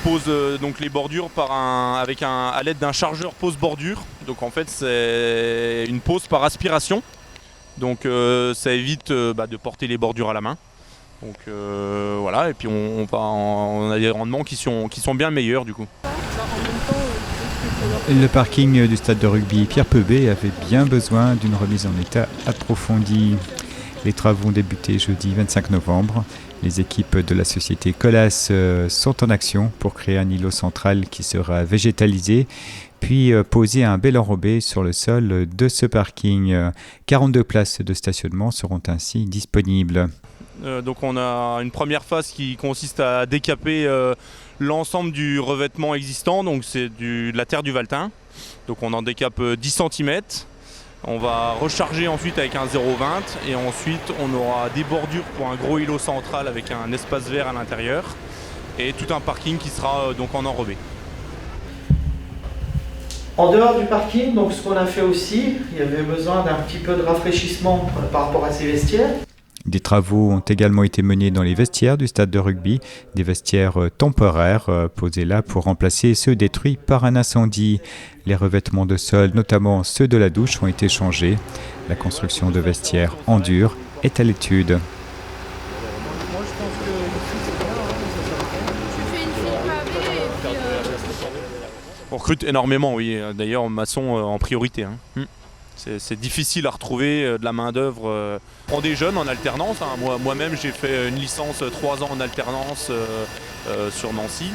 pose donc les bordures à l'aide d'un chargeur pose bordure. Donc en fait c'est une pose par aspiration. Donc ça évite de porter les bordures à la main. Donc voilà, et puis on a des rendements qui sont bien meilleurs du coup. Le parking du stade de rugby Pierre Peubé avait bien besoin d'une remise en état approfondie. Les travaux ont débuté jeudi 25 novembre. Les équipes de la société Colas sont en action pour créer un îlot central qui sera végétalisé, puis poser un bel enrobé sur le sol de ce parking. 42 places de stationnement seront ainsi disponibles. Donc on a une première phase qui consiste à décaper l'ensemble du revêtement existant, donc c'est de la terre du Valtin. Donc on en décape 10 cm. On va recharger ensuite avec un 0,20 et ensuite on aura des bordures pour un gros îlot central avec un espace vert à l'intérieur et tout un parking qui sera donc en enrobé. En dehors du parking, donc ce qu'on a fait aussi, il y avait besoin d'un petit peu de rafraîchissement par rapport à ces vestiaires. Des travaux ont également été menés dans les vestiaires du stade de rugby, des vestiaires temporaires posés là pour remplacer ceux détruits par un incendie. Les revêtements de sol, notamment ceux de la douche, ont été changés. La construction de vestiaires en dur est à l'étude. On recrute énormément, oui. D'ailleurs, maçon en priorité. C'est difficile à retrouver de la main-d'œuvre. On est jeunes en alternance. Moi-même, j'ai fait une licence 3 ans en alternance sur Nancy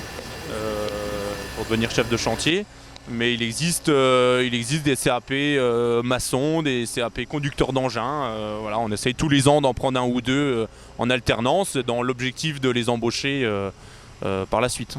pour devenir chef de chantier. Mais il existe des CAP maçons, des CAP conducteurs d'engins. Voilà, on essaye tous les ans d'en prendre un ou deux en alternance dans l'objectif de les embaucher par la suite.